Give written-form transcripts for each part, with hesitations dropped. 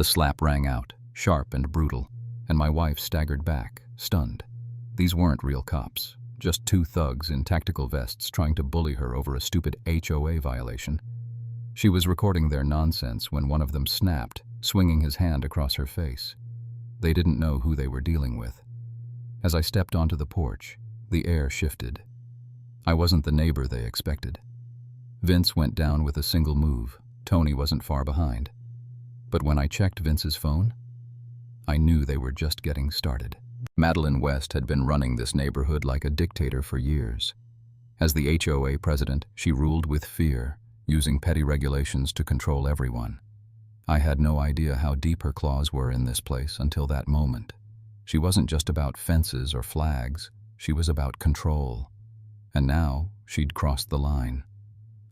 The slap rang out, sharp and brutal, and my wife staggered back, stunned. These weren't real cops, just two thugs in tactical vests trying to bully her over a stupid HOA violation. She was recording their nonsense when one of them snapped, swinging his hand across her face. They didn't know who they were dealing with. As I stepped onto the porch, the air shifted. I wasn't the neighbor they expected. Vince went down with a single move. Tony wasn't far behind. But when I checked Vince's phone, I knew they were just getting started. Madeline West had been running this neighborhood like a dictator for years. As the HOA president, she ruled with fear, using petty regulations to control everyone. I had no idea how deep her claws were in this place until that moment. She wasn't just about fences or flags, she was about control. And now, she'd crossed the line.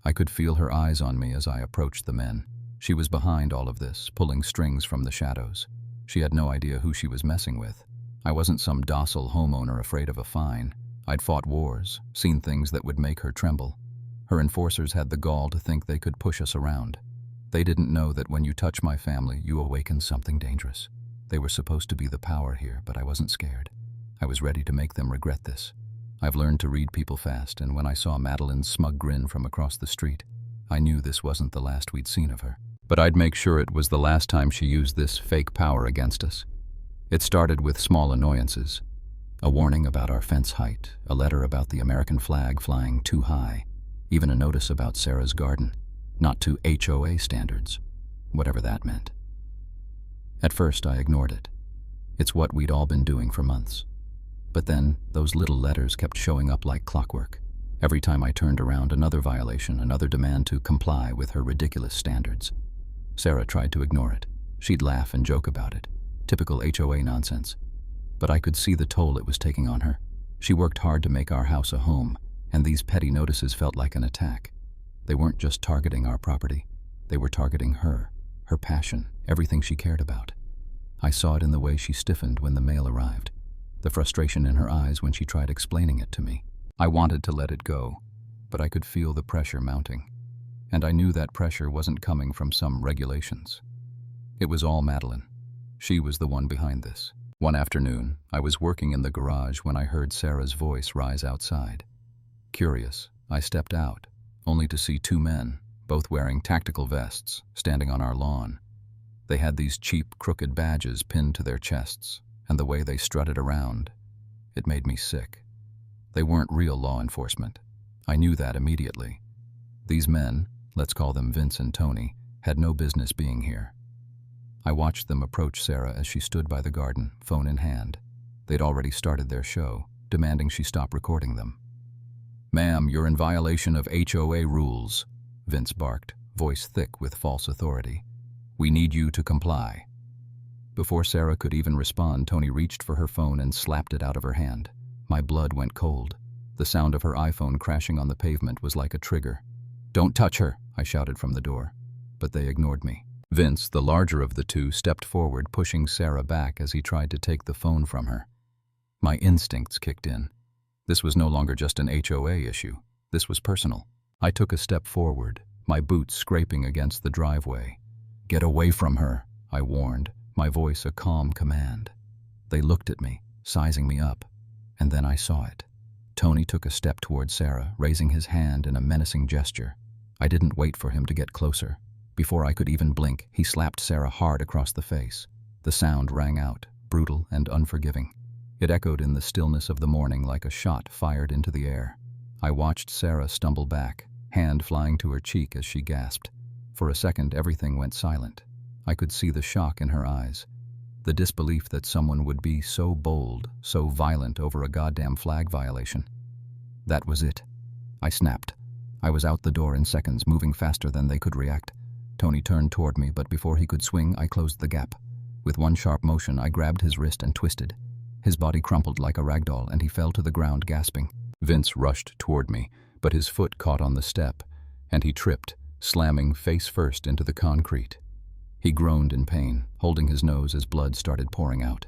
I could feel her eyes on me as I approached the men. She was behind all of this, pulling strings from the shadows. She had no idea who she was messing with. I wasn't some docile homeowner afraid of a fine. I'd fought wars, seen things that would make her tremble. Her enforcers had the gall to think they could push us around. They didn't know that when you touch my family, you awaken something dangerous. They were supposed to be the power here, but I wasn't scared. I was ready to make them regret this. I've learned to read people fast, and when I saw Madeline's smug grin from across the street, I knew this wasn't the last we'd seen of her. But I'd make sure it was the last time she used this fake power against us. It started with small annoyances. A warning about our fence height, a letter about the American flag flying too high, even a notice about Sarah's garden, not to HOA standards, whatever that meant. At first, I ignored it. It's what we'd all been doing for months. But then, those little letters kept showing up like clockwork. Every time I turned around, another violation, another demand to comply with her ridiculous standards. Sarah tried to ignore it. She'd laugh and joke about it. Typical HOA nonsense. But I could see the toll it was taking on her. She worked hard to make our house a home, and these petty notices felt like an attack. They weren't just targeting our property. They were targeting her, her passion, everything she cared about. I saw it in the way she stiffened when the mail arrived, the frustration in her eyes when she tried explaining it to me. I wanted to let it go, but I could feel the pressure mounting. And I knew that pressure wasn't coming from some regulations. It was all Madeline. She was the one behind this. One afternoon, I was working in the garage when I heard Sarah's voice rise outside. Curious, I stepped out, only to see two men, both wearing tactical vests, standing on our lawn. They had these cheap, crooked badges pinned to their chests, and the way they strutted around, it made me sick. They weren't real law enforcement. I knew that immediately. These men, let's call them Vince and Tony, had no business being here. I watched them approach Sarah as she stood by the garden, phone in hand. They'd already started their show, demanding she stop recording them. "Ma'am, you're in violation of HOA rules," Vince barked, voice thick with false authority. "We need you to comply." Before Sarah could even respond, Tony reached for her phone and slapped it out of her hand. My blood went cold. The sound of her iPhone crashing on the pavement was like a trigger. "Don't touch her," I shouted from the door. But they ignored me. Vince, the larger of the two, stepped forward, pushing Sarah back as he tried to take the phone from her. My instincts kicked in. This was no longer just an HOA issue. This was personal. I took a step forward, my boots scraping against the driveway. "Get away from her," I warned, my voice a calm command. They looked at me, sizing me up, and then I saw it. Tony took a step toward Sarah, raising his hand in a menacing gesture. I didn't wait for him to get closer. Before I could even blink, he slapped Sarah hard across the face. The sound rang out, brutal and unforgiving. It echoed in the stillness of the morning like a shot fired into the air. I watched Sarah stumble back, hand flying to her cheek as she gasped. For a second, everything went silent. I could see the shock in her eyes, the disbelief that someone would be so bold, so violent over a goddamn flag violation. That was it. I snapped. I was out the door in seconds, moving faster than they could react. Tony turned toward me, but before he could swing, I closed the gap. With one sharp motion, I grabbed his wrist and twisted. His body crumpled like a rag doll, and he fell to the ground, gasping. Vince rushed toward me, but his foot caught on the step, and he tripped, slamming face first into the concrete. He groaned in pain, holding his nose as blood started pouring out.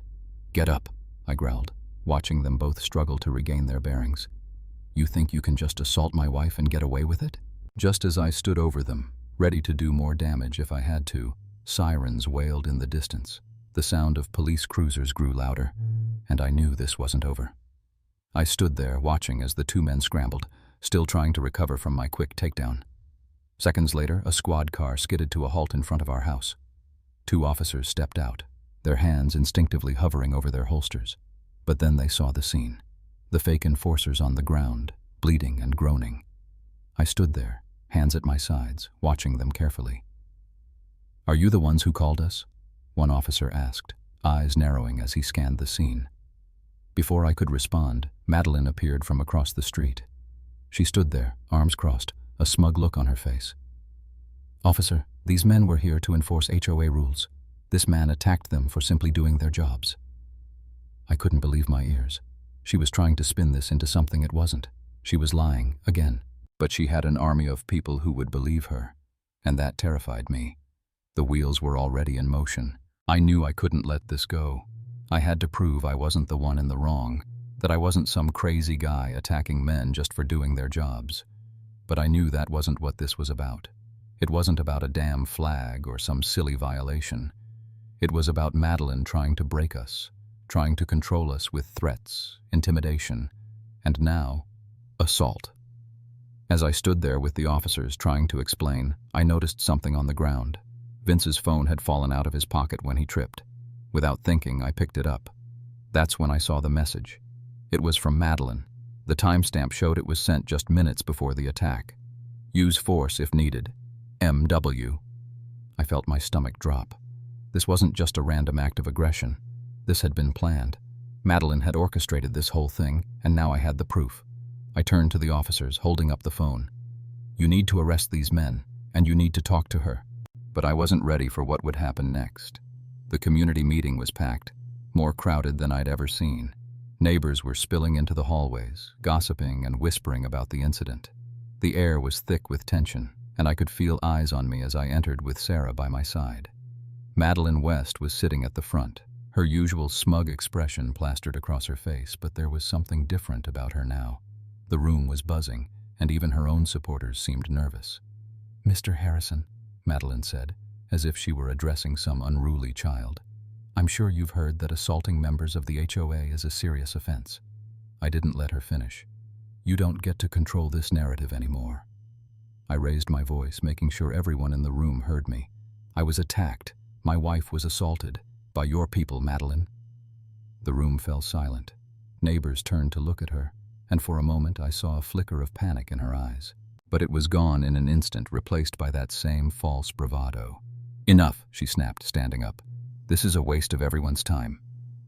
"Get up," I growled, watching them both struggle to regain their bearings. "You think you can just assault my wife and get away with it?" Just as I stood over them, ready to do more damage if I had to, Sirens wailed in the distance. The sound of police cruisers grew louder, and I knew this wasn't over. I stood there watching as the two men scrambled, still trying to recover from my quick takedown. Seconds later, a squad car skidded to a halt in front of our house. Two officers stepped out, their hands instinctively hovering over their holsters. But then they saw the scene. The fake enforcers on the ground, bleeding and groaning. I stood there, hands at my sides, watching them carefully. "Are you the ones who called us?" one officer asked, eyes narrowing as he scanned the scene. Before I could respond, Madeline appeared from across the street. She stood there, arms crossed, a smug look on her face. "Officer, these men were here to enforce HOA rules. This man attacked them for simply doing their jobs." I couldn't believe my ears. She was trying to spin this into something it wasn't. She was lying, again. But she had an army of people who would believe her, and that terrified me. The wheels were already in motion. I knew I couldn't let this go. I had to prove I wasn't the one in the wrong, that I wasn't some crazy guy attacking men just for doing their jobs. But I knew that wasn't what this was about. It wasn't about a damn flag or some silly violation. It was about Madeline trying to break us, trying to control us with threats, intimidation, and now, assault. As I stood there with the officers trying to explain, I noticed something on the ground. Vince's phone had fallen out of his pocket when he tripped. Without thinking, I picked it up. That's when I saw the message. It was from Madeline. The timestamp showed it was sent just minutes before the attack. "Use force if needed. MW." I felt my stomach drop. This wasn't just a random act of aggression. This had been planned. Madeline had orchestrated this whole thing, and now I had the proof. I turned to the officers, holding up the phone. "You need to arrest these men, and you need to talk to her." But I wasn't ready for what would happen next. The community meeting was packed, more crowded than I'd ever seen. Neighbors were spilling into the hallways, gossiping and whispering about the incident. The air was thick with tension, and I could feel eyes on me as I entered with Sarah by my side. Madeline West was sitting at the front, her usual smug expression plastered across her face, but there was something different about her now. The room was buzzing, and even her own supporters seemed nervous. "Mr. Harrison," Madeline said, as if she were addressing some unruly child, "I'm sure you've heard that assaulting members of the HOA is a serious offense." I didn't let her finish. "You don't get to control this narrative anymore." I raised my voice, making sure everyone in the room heard me. "I was attacked. My wife was assaulted. By your people, Madeline." The room fell silent. Neighbors turned to look at her, and for a moment I saw a flicker of panic in her eyes. But it was gone in an instant, replaced by that same false bravado. "Enough," she snapped, standing up. "This is a waste of everyone's time."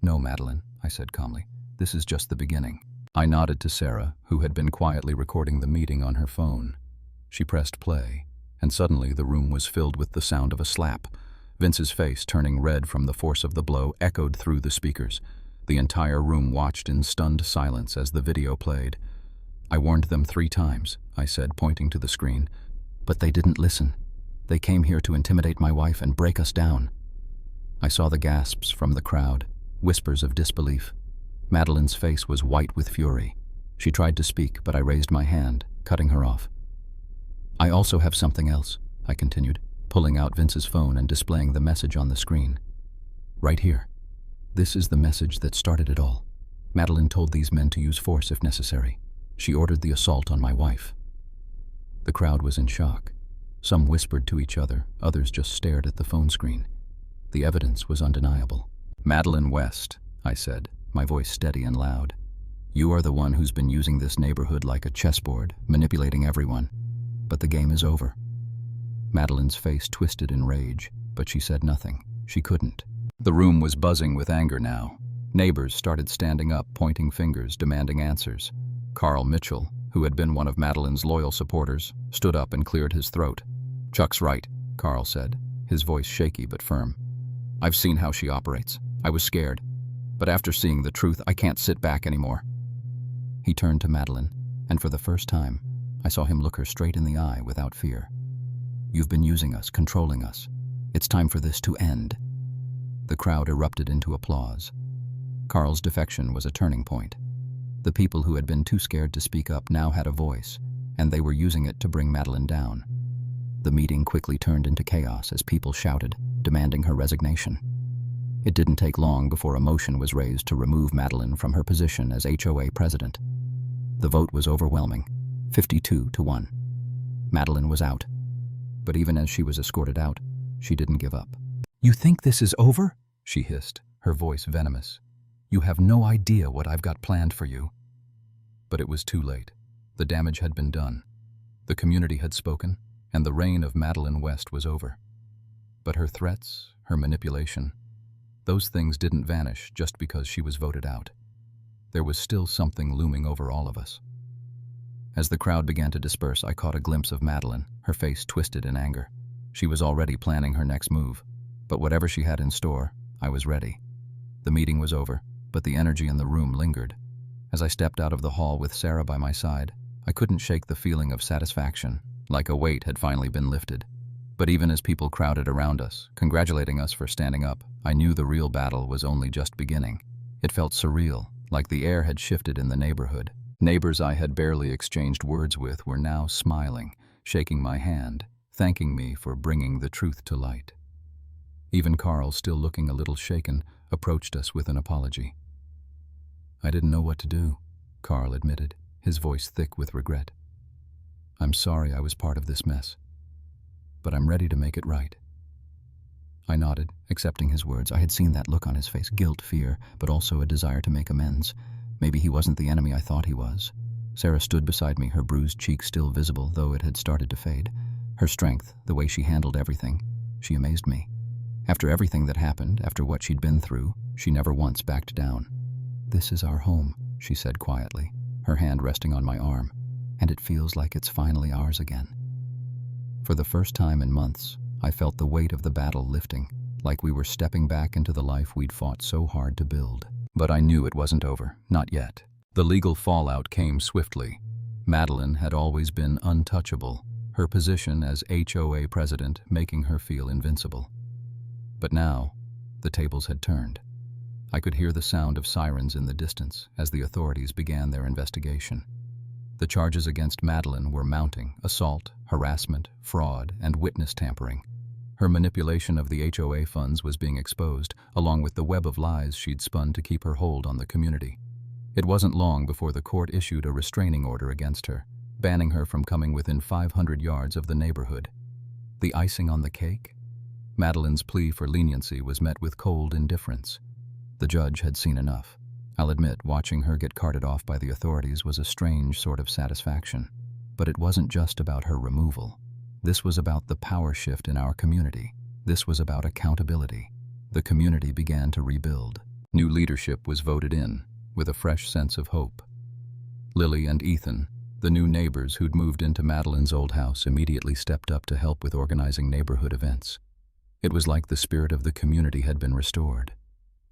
"No, Madeline," I said calmly. "This is just the beginning." I nodded to Sarah, who had been quietly recording the meeting on her phone. She pressed play, and suddenly the room was filled with the sound of a slap. Vince's face, turning red from the force of the blow, echoed through the speakers. The entire room watched in stunned silence as the video played. "I warned them 3 times, I said, pointing to the screen. "But they didn't listen. They came here to intimidate my wife and break us down." I saw the gasps from the crowd, whispers of disbelief. Madeline's face was white with fury. She tried to speak, but I raised my hand, cutting her off. "I also have something else," I continued, pulling out Vince's phone and displaying the message on the screen. "Right here. This is the message that started it all. Madeline told these men to use force if necessary. She ordered the assault on my wife." The crowd was in shock. Some whispered to each other, others just stared at the phone screen. The evidence was undeniable. "Madeline West," I said, my voice steady and loud. "You are the one who's been using this neighborhood like a chessboard, manipulating everyone. But the game is over." Madeline's face twisted in rage, but she said nothing. She couldn't. The room was buzzing with anger now. Neighbors started standing up, pointing fingers, demanding answers. Carl Mitchell, who had been one of Madeline's loyal supporters, stood up and cleared his throat. "Chuck's right," Carl said, his voice shaky but firm. "I've seen how she operates. I was scared. But after seeing the truth, I can't sit back anymore." He turned to Madeline, and for the first time, I saw him look her straight in the eye without fear. "You've been using us, controlling us. It's time for this to end." The crowd erupted into applause. Carl's defection was a turning point. The people who had been too scared to speak up now had a voice, and they were using it to bring Madeline down. The meeting quickly turned into chaos as people shouted, demanding her resignation. It didn't take long before a motion was raised to remove Madeline from her position as HOA president. The vote was overwhelming, 52-1. Madeline was out. But even as she was escorted out, she didn't give up. "You think this is over?" she hissed, her voice venomous. "You have no idea what I've got planned for you." But it was too late. The damage had been done. The community had spoken, and the reign of Madeline West was over. But her threats, her manipulation, those things didn't vanish just because she was voted out. There was still something looming over all of us. As the crowd began to disperse, I caught a glimpse of Madeline, her face twisted in anger. She was already planning her next move, but whatever she had in store, I was ready. The meeting was over, but the energy in the room lingered. As I stepped out of the hall with Sarah by my side, I couldn't shake the feeling of satisfaction, like a weight had finally been lifted. But even as people crowded around us, congratulating us for standing up, I knew the real battle was only just beginning. It felt surreal, like the air had shifted in the neighborhood. Neighbors I had barely exchanged words with were now smiling, shaking my hand, thanking me for bringing the truth to light. Even Carl, still looking a little shaken, approached us with an apology. "I didn't know what to do," Carl admitted, his voice thick with regret. "I'm sorry I was part of this mess, but I'm ready to make it right." I nodded, accepting his words. I had seen that look on his face, guilt, fear, but also a desire to make amends. Maybe he wasn't the enemy I thought he was. Sarah stood beside me, her bruised cheek still visible, though it had started to fade. Her strength, the way she handled everything, she amazed me. After everything that happened, after what she'd been through, she never once backed down. "This is our home," she said quietly, her hand resting on my arm, "and it feels like it's finally ours again." For the first time in months, I felt the weight of the battle lifting, like we were stepping back into the life we'd fought so hard to build. But I knew it wasn't over, not yet. The legal fallout came swiftly. Madeline had always been untouchable, her position as HOA president making her feel invincible. But now, the tables had turned. I could hear the sound of sirens in the distance as the authorities began their investigation. The charges against Madeline were mounting: assault, harassment, fraud, and witness tampering. Her manipulation of the HOA funds was being exposed, along with the web of lies she'd spun to keep her hold on the community. It wasn't long before the court issued a restraining order against her, banning her from coming within 500 yards of the neighborhood. The icing on the cake? Madeline's plea for leniency was met with cold indifference. The judge had seen enough. I'll admit, watching her get carted off by the authorities was a strange sort of satisfaction. But it wasn't just about her removal. This was about the power shift in our community. This was about accountability. The community began to rebuild. New leadership was voted in, with a fresh sense of hope. Lily and Ethan, the new neighbors who'd moved into Madeline's old house, immediately stepped up to help with organizing neighborhood events. It was like the spirit of the community had been restored.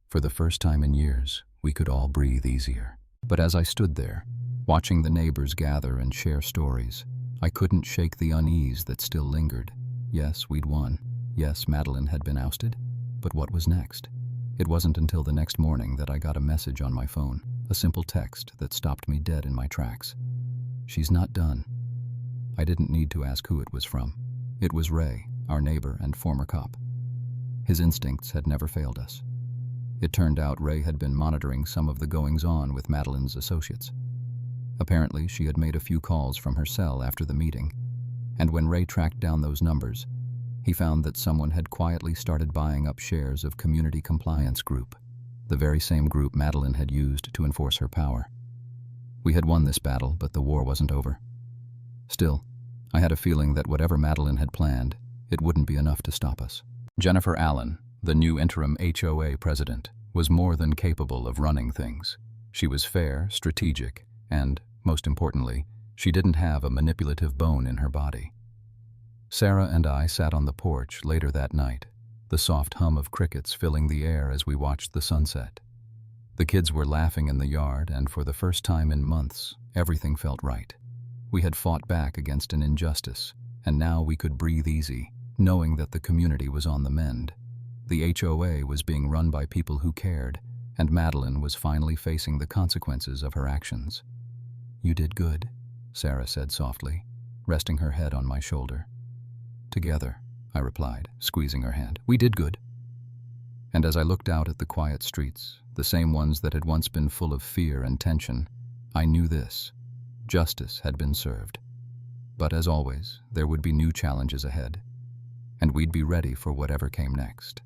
For the first time in years, we could all breathe easier. But as I stood there, watching the neighbors gather and share stories, I couldn't shake the unease that still lingered. Yes, we'd won. Yes, Madeline had been ousted. But what was next? It wasn't until the next morning that I got a message on my phone, a simple text that stopped me dead in my tracks. "She's not done." I didn't need to ask who it was from. It was Ray, our neighbor and former cop. His instincts had never failed us. It turned out Ray had been monitoring some of the goings-on with Madeline's associates. Apparently, she had made a few calls from her cell after the meeting, and when Ray tracked down those numbers, he found that someone had quietly started buying up shares of Community Compliance Group, the very same group Madeline had used to enforce her power. We had won this battle, but the war wasn't over. Still, I had a feeling that whatever Madeline had planned, it wouldn't be enough to stop us. Jennifer Allen, the new interim HOA president, was more than capable of running things. She was fair, strategic, and, most importantly, she didn't have a manipulative bone in her body. Sarah and I sat on the porch later that night, the soft hum of crickets filling the air as we watched the sunset. The kids were laughing in the yard, and for the first time in months, everything felt right. We had fought back against an injustice, and now we could breathe easy, knowing that the community was on the mend. The HOA was being run by people who cared, and Madeline was finally facing the consequences of her actions. "You did good," Sarah said softly, resting her head on my shoulder. Together, I replied, squeezing her hand. We did good. And as I looked out at the quiet streets, the same ones that had once been full of fear and tension, I knew this: justice had been served. But as always, there would be new challenges ahead, and we'd be ready for whatever came next.